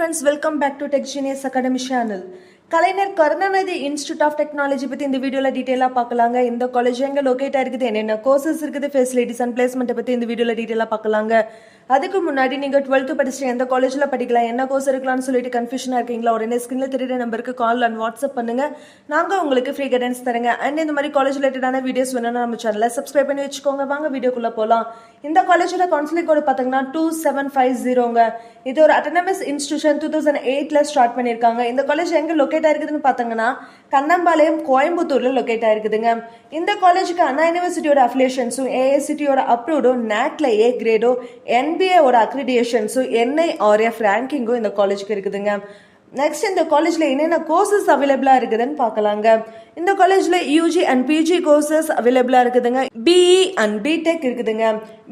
friends, welcome back to Tech Genius Academy channel. Kalaignar Karunanidhi institute of technology பற்றி இந்த வீடியோவில் டீட்டெயிலாக பார்க்கலாங்க. இந்த காலேஜ் எங்கே லொக்கேட் ஆகிருக்குது, என்னென்ன கோர்சஸ் இருக்குது, ஃபெசிலிட்டிஸ் அண்ட் பிளேஸ்மெண்ட்டை பற்றி இந்த வீடியோவில் டீட்டெயிலாக பார்க்கலாங்க. அதுக்கு முன்னாடி நீங்கள் 12th படிச்சுட்டு எந்த காலேஜில் படிக்கலாம், என்ன கோர்ஸ் இருக்கலாம்னு சொல்லிட்டு கன்ஃபியூஷனாக இருக்கீங்களா, உடனே ஸ்கிரீனில் தெரியுற நம்பருக்கு கால் அண்ட் வாட்ஸ்அப் பண்ணுங்கள். நாங்கள் உங்களுக்கு ஃப்ரீ கைடன்ஸ் தரேங்க. அண்ட் இந்த மாதிரி காலேஜ் ரிலேட்டடான வீடியோஸ் வேணும்னா நம்ம சேனலை சப்ஸ்கிரைப் பண்ணி வச்சுக்கோங்க. வாங்க வீடியோக்குள்ளே போகலாம். இந்த காலேஜோட கவுன்சிலிங் கோடு பார்த்தீங்கன்னா 2750ங்க. இது ஒரு அட்டானமஸ் இன்ஸ்டிடியூஷன் 2008 ஸ்டார்ட் பண்ணியிருக்காங்க. இந்த காலேஜ் எங்கே லொக்கேட் ஆயிருக்குதுன்னு பார்த்தீங்கன்னா கண்ணம்பாளையம், கோயம்புத்தூர்ல லொக்கேட் ஆயிருக்குதுங்க. இந்த காலேஜுக்கு அண்ணா யூனிவர்சிட்டியோட அஃபிலியேஷன்ஸும், ஏஐசிடியோட அப்ரூவ்டும், நேட்ல ஏ கிரேடும், என்பிஏவோட அக்ரிடியேஷன்ஸும், என்ஐஆர்எஃப் ரேங்கிங்கும் இந்த காலேஜுக்கு இருக்குதுங்க. நெக்ஸ்ட் இந்த காலேஜ்ல என்னென்ன கோர்சஸ் அவைலபிளா இருக்குதுன்னு பார்க்கலாங்க. இந்த காலேஜ்ல யூஜி அண்ட் பிஜி கோர்சஸ் அவைலபிளா இருக்குதுங்க. பிஇ அண்ட் பிடெக் இருக்குதுங்க.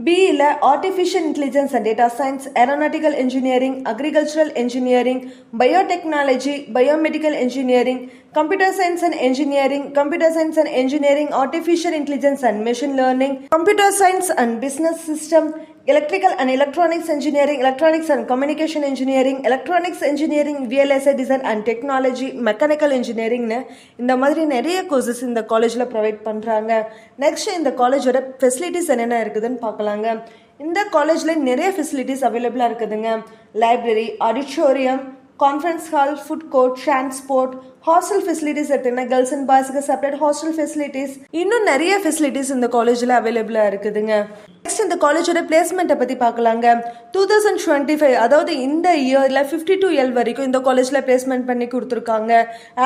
பிஇல artificial intelligence and data science, aeronautical engineering, agricultural engineering, biotechnology, biomedical engineering, computer science and engineering, computer science and engineering, artificial intelligence and machine learning, computer science and business system, electrical and electronics engineering, electronics and communication engineering, electronics engineering, VLSI design and technology, mechanical engineering இந்த மாதிரி நிறைய courses இந்த காலேஜில் provide பண்ணுறாங்க. Next இந்த காலேஜோட facilities என்னென்ன இருக்குதுன்னு பார்க்கலாங்க. இந்த காலேஜில் நிறைய ஃபெசிலிட்டிஸ் அவைலபிளாக இருக்குதுங்க. Library, auditorium, conference hall, food court, transport, hostel facilities எடுத்தீங்கன்னா கேர்ள்ஸ் அண்ட் பாய்ஸ்க்கு செப்பரேட் ஹாஸ்டல் ஃபெசிலிட்டிஸ், இன்னும் நிறைய ஃபெசிலிட்டிஸ் இந்த காலேஜில் அவைலபிளாக இருக்குதுங்க. நெக்ஸ்ட் இந்த காலேஜோட பிளேஸ்மெண்ட்டை பற்றி பார்க்கலாங்க. 2025 அதாவது இந்த இயரில் 52L வரைக்கும் இந்த காலேஜில் பிளேஸ்மெண்ட் பண்ணி கொடுத்துருக்காங்க.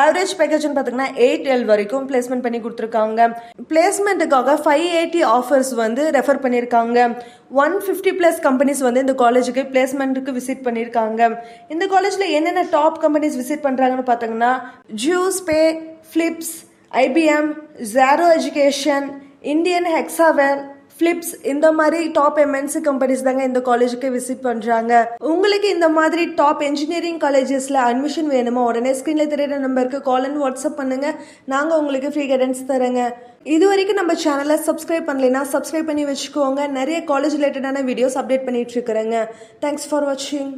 ஆவரேஜ் பேக்கேஜ்னு பார்த்தீங்கன்னா 8L வரைக்கும் பிளேஸ்மெண்ட் பண்ணி கொடுத்துருக்காங்க. பிளேஸ்மெண்ட்டுக்காக 580 ஆஃபர்ஸ் வந்து ரெஃபர் பண்ணியிருக்காங்க. 150+ கம்பெனிஸ் வந்து இந்த காலேஜுக்கு பிளேஸ்மெண்ட்டுக்கு விசிட் பண்ணியிருக்காங்க. இந்த காலேஜில் என்னென்ன டாப் கம்பெனிஸ் விசிட் பண்ணுறாங்கன்னு பார்த்தீங்கன்னா Juspay, Philips, IBM, Jaro education, Indian Hexaware, Philips, இந்த மாதிரி டாப் எம்என்சி கம்பெனிஸ் தாங்க இந்த காலேஜுக்கு விசிட் பண்ணுறாங்க. உங்களுக்கு இந்த மாதிரி டாப் இன்ஜினியரிங் காலேஜஸில் அட்மிஷன் வேணுமா, உடனே ஸ்க்ரீனில் தெரியுற நம்பருக்கு கால் அண்ட் வாட்ஸ்அப் பண்ணுங்கள். நாங்கள் உங்களுக்கு ஃப்ரீ கைடன்ஸ் தரேங்க. இது வரைக்கும் நம்ம சேனலை சப்ஸ்கிரைப் பண்ணலைன்னா சப்ஸ்கிரைப் பண்ணி வச்சுக்கோங்க. நிறைய காலேஜ் ரிலேட்டடான வீடியோஸ் அப்டேட் பண்ணிட்டு இருக்கிறேங்க. தேங்க்ஸ் ஃபார் வாட்சிங்.